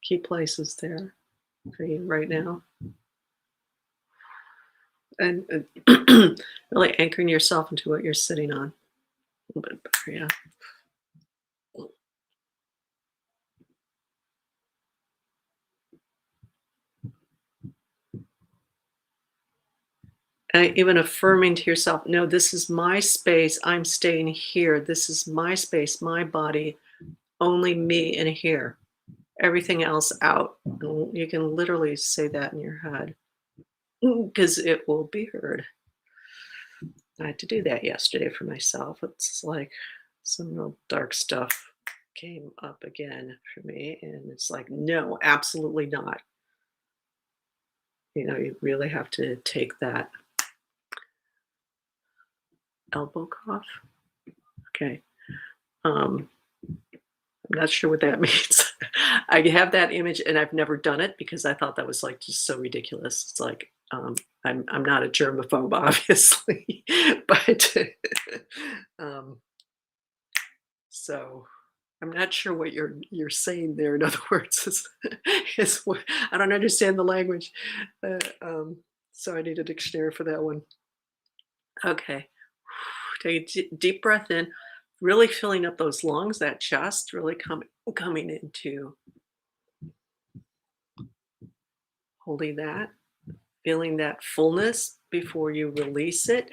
A: key places there for you right now, and really anchoring yourself into what you're sitting on. A little bit better, yeah. Even affirming to yourself, no, this is my space. I'm staying here. This is my space, my body, only me in here. Everything else out. You can literally say that in your head because it will be heard. I had to do that yesterday for myself. It's like some real dark stuff came up again for me. And it's like, no, absolutely not. You really have to take that elbow cough. Okay. Um, I'm not sure what that means. I have that image and I've never done it because I thought that was like just so ridiculous. It's like I'm not a germaphobe, obviously, but um, so I'm not sure what you're saying there. In other words, is what I don't understand the language, so I need a dictionary for that one. Okay, take a deep breath in, really filling up those lungs, that chest, really coming into holding that, feeling that fullness before you release it,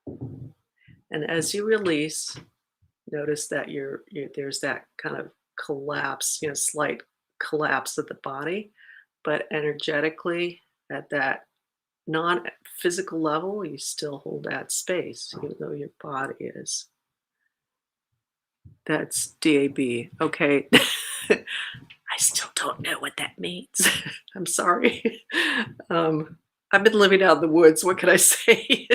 A: and as you release, notice that there's that kind of collapse, slight collapse of the body, but energetically at that non-physical level, you still hold that space, even though your body is. That's DAB. Okay. I still don't know what that means. I'm sorry. I've been living out in the woods. What can I say?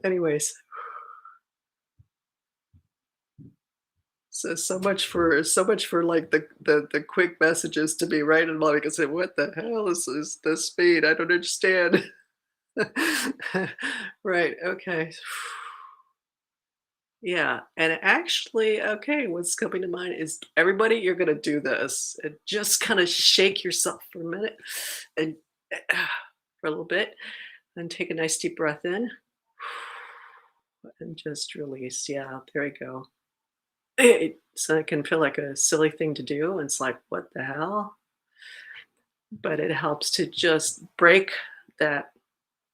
A: Anyways, so much for like the quick messages to me, right? And like I said, what the hell is this speed? I don't understand. Right. Okay. Yeah, and actually, okay, what's coming to mind is everybody, you're gonna do this and just kind of shake yourself for a minute and for a little bit, and take a nice deep breath in and just release. Yeah, there you go. So it can feel like a silly thing to do, and it's like, what the hell? But it helps to just break that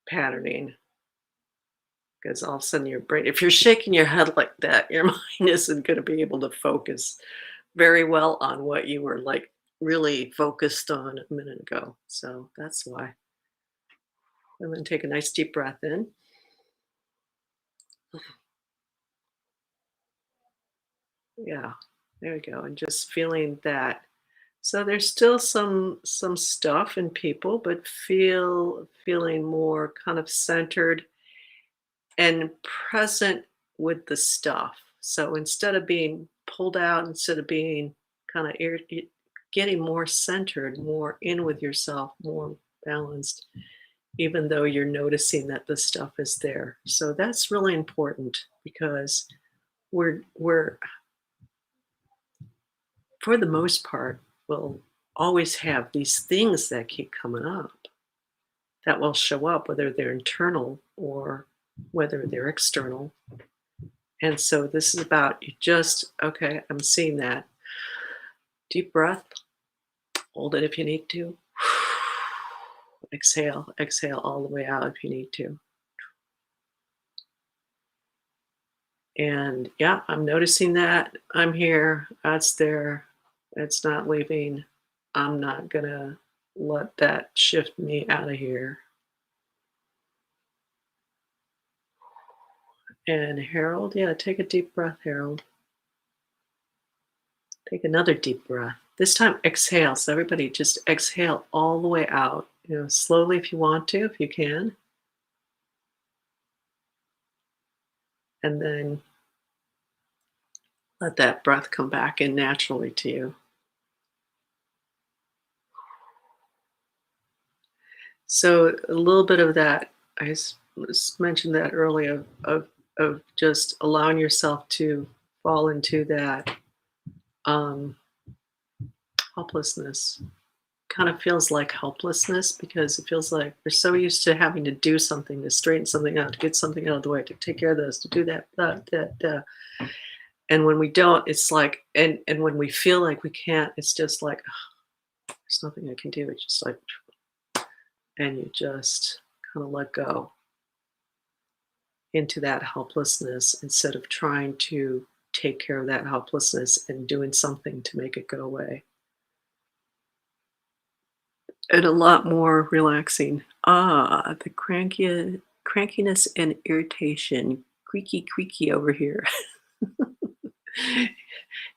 A: patterning because all of a sudden your brain, if you're shaking your head like that, your mind isn't going to be able to focus very well on what you were like really focused on a minute ago. So that's why. And then take a nice deep breath in. Yeah, there we go. And just feeling that. So there's still some stuff in people, but feeling more kind of centered and present with the stuff. So instead of being pulled out, instead of being kind of getting more centered, more in with yourself, more balanced, even though you're noticing that the stuff is there. So that's really important because we're for the most part will always have these things that keep coming up that will show up, whether they're internal or whether they're external. And so this is about you just, okay, I'm seeing that. Deep breath, hold it if you need to. Exhale, exhale all the way out if you need to. And yeah, I'm noticing that. I'm here. That's there. It's not leaving. I'm not going to let that shift me out of here. And Harold, yeah, take a deep breath, Harold. Take another deep breath. This time, exhale. So, everybody, just exhale all the way out. Slowly if you want to, if you can. And then let that breath come back in naturally to you. So a little bit of that, mentioned that earlier of just allowing yourself to fall into that um, helplessness. Kind of feels like helplessness because it feels like we're so used to having to do something, to straighten something out, to get something out of the way, to take care of this, to do that, that. And when we don't, it's like, and when we feel like we can't, it's just like, "Ugh, there's nothing I can do. It's just like, and you just kind of let go into that helplessness instead of trying to take care of that helplessness and doing something to make it go away. And a lot more relaxing. The crankiness and irritation. Creaky, creaky over here.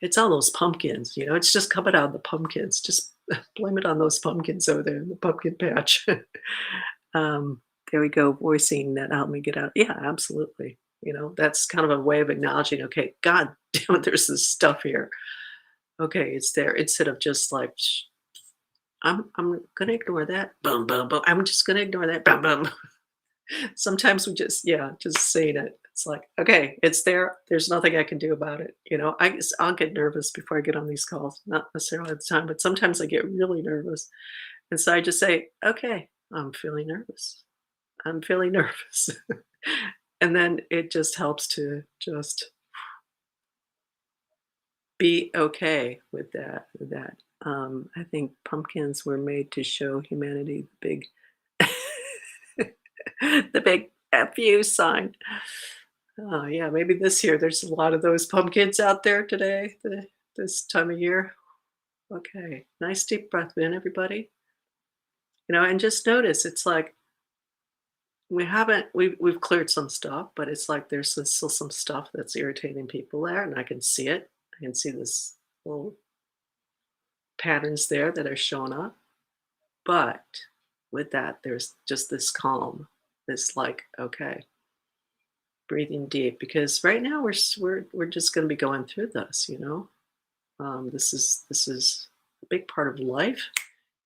A: It's all those pumpkins, it's just coming out of the pumpkins. Just blame it on those pumpkins over there in the pumpkin patch. um, there we go, voicing that helped me get out. Yeah, absolutely. That's kind of a way of acknowledging, okay, God damn it, there's this stuff here. Okay, it's there. Instead of just like, "Shh, I'm gonna ignore that. Boom, boom, boom. I'm just gonna ignore that. Boom, boom." Sometimes we just, yeah, just saying it. It's like, okay, it's there. There's nothing I can do about it. I'll get nervous before I get on these calls. Not necessarily all the time, but sometimes I get really nervous. And so I just say, okay, I'm feeling nervous. I'm feeling nervous. And then it just helps to just be okay with that. I think pumpkins were made to show humanity the big F you sign. Oh, yeah, maybe this year there's a lot of those pumpkins out there today, this time of year. Okay, nice deep breath in, everybody. And just notice it's like we've cleared some stuff, but it's like still some stuff that's irritating people there, and I can see it. I can see this little patterns there that are showing up. But with that, there's just this calm, this like, okay, breathing deep, because right now we're just going to be going through this. This is a big part of life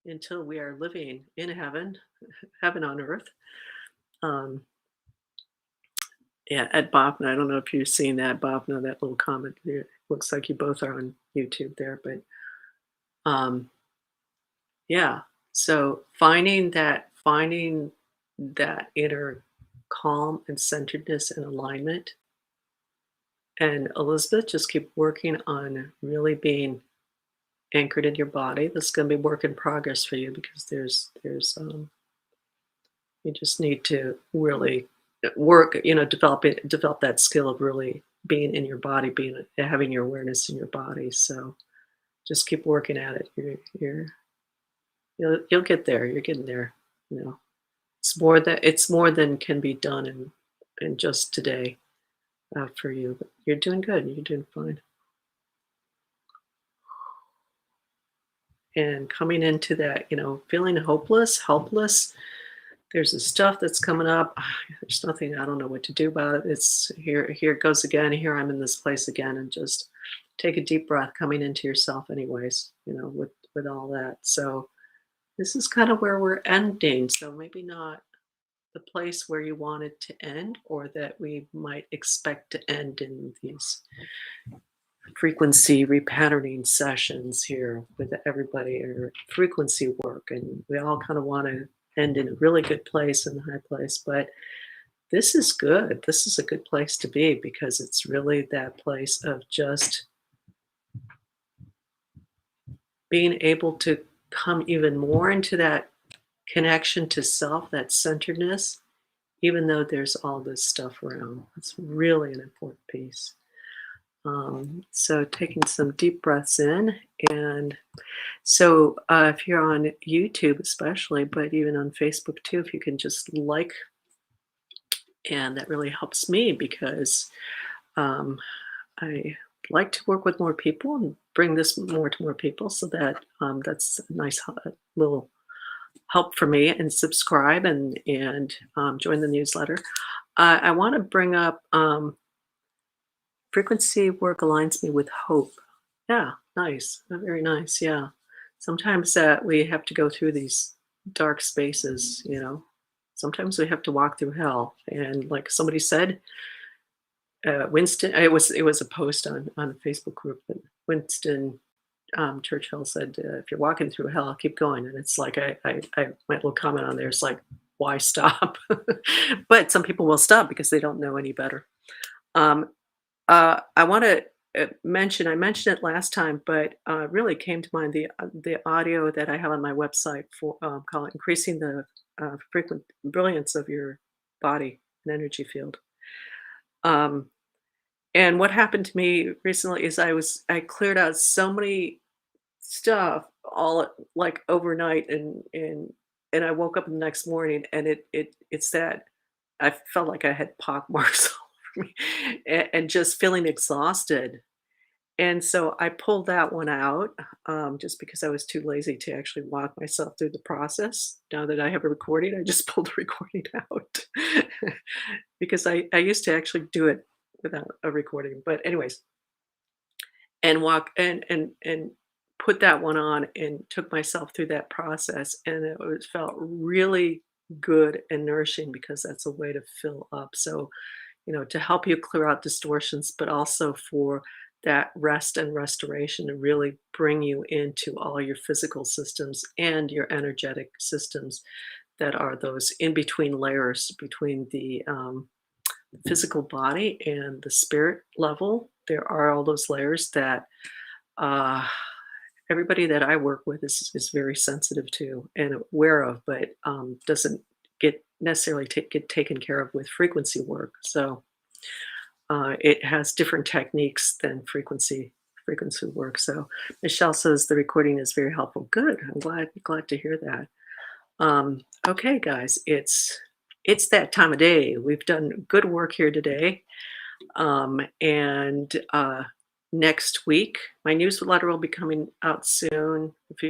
A: until we are living in heaven, heaven on earth. Um, yeah, at Bobna, I don't know if you've seen that Bobna, that little comment there. Looks like you both are on YouTube there, but um, yeah. So finding that inner calm and centeredness and alignment. And Elizabeth, just keep working on really being anchored in your body. This is going to be work in progress for you because there's you just need to really develop that skill of really being in your body, having your awareness in your body. So just keep working at it. You'll get there. You're getting there. You know, it's more than can be done in just today for you. But you're doing good. You're doing fine. And coming into that, feeling hopeless, helpless. There's this stuff that's coming up. There's nothing, I don't know what to do about it. It's here it goes again. Here I'm in this place again, and just take a deep breath coming into yourself anyways, with all that. So this is kind of where we're ending. So maybe not the place where you want it to end or that we might expect to end in these frequency repatterning sessions here with everybody, or frequency work, and we all kind of want to end in a really good place and high place, but this is good. This is a good place to be because it's really that place of just being able to come even more into that connection to self, that centeredness, even though there's all this stuff around. It's really an important piece. So taking some deep breaths in. And so if you're on YouTube especially, but even on Facebook too, if you can just like, and that really helps me because um, I like to work with more people and bring this more to more people, so that that's a nice little help for me. And subscribe and join the newsletter. I want to bring up frequency work aligns me with hope. Yeah, nice. Very nice. Yeah. Sometimes we have to go through these dark spaces. Sometimes we have to walk through hell. And like somebody said, Winston, it was a post on a Facebook group, that Winston Churchill said, "If you're walking through hell, keep going." And it's like my little comment on there is like, "Why stop?" But some people will stop because they don't know any better. Um, I want to mention. I mentioned it last time, but really came to mind the audio that I have on my website for called "Increasing the Frequent Brilliance of Your Body and Energy Field." Um, And what happened to me recently is I cleared out so many stuff like overnight, and I woke up the next morning, and it's that I felt like I had pock marks all over me, and just feeling exhausted. And so I pulled that one out, just because I was too lazy to actually walk myself through the process. Now that I have a recording, I just pulled the recording out because I used to actually do it without a recording. But anyways, and walk and put that one on and took myself through that process, and felt really good and nourishing because that's a way to fill up. So, to help you clear out distortions, but also for that rest and restoration to really bring you into all your physical systems and your energetic systems, that are those in between layers between the physical body and the spirit level. There are all those layers that uh, everybody that I work with is very sensitive to and aware of, but doesn't get necessarily get taken care of with frequency work. So it has different techniques than frequency work. So Michelle says the recording is very helpful. Good. I'm glad to hear that. Okay, guys, it's that time of day. We've done good work here today. And next week, my newsletter will be coming out soon. If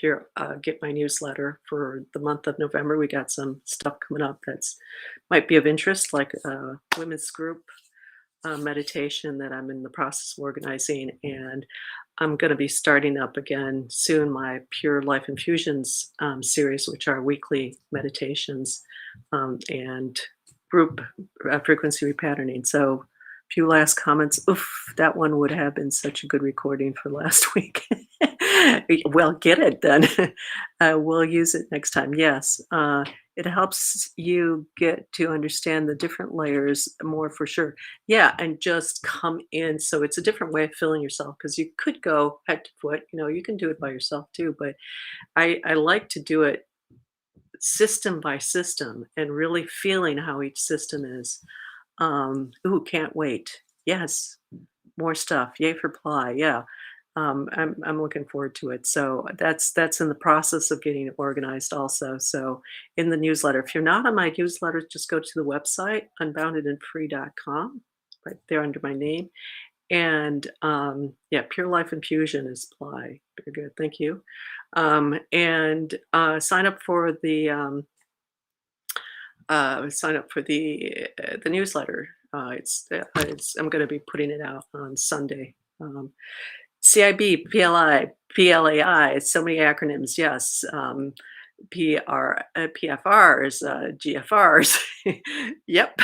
A: you're get my newsletter for the month of November, we got some stuff coming up that's might be of interest, like a women's group meditation that I'm in the process of organizing, and I'm going to be starting up again soon my Pure Life Infusions series, which are weekly meditations and group frequency repatterning. So, few last comments. Oof, that one would have been such a good recording for last week. Well, get it then. We'll use it next time. Yes. It helps you get to understand the different layers more for sure. Yeah, and just come in. So it's a different way of feeling yourself because you could go head to foot. You can do it by yourself too. But I like to do it system by system and really feeling how each system is. Ooh, can't wait. Yes, more stuff. Yay for ply. Yeah. I'm looking forward to it. So that's in the process of getting organized also. So in the newsletter, if you're not on my newsletter, just go to the website unboundedandfree.com, right there under my name, And yeah, Pure Life Infusion is Ply. Very good. Thank you. And sign up for the newsletter. It's I'm going to be putting it out on Sunday. CIB, PLI, PLAI. So many acronyms. Yes. PFRs, GFRs. Yep.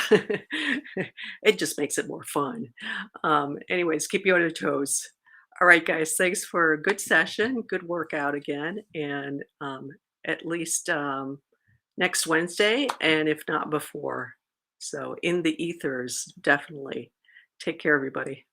A: It just makes it more fun. Anyways, keep you on your toes. All right, guys. Thanks for a good session, good workout again, and at least next Wednesday, and if not before. So in the ethers, definitely. Take care, everybody.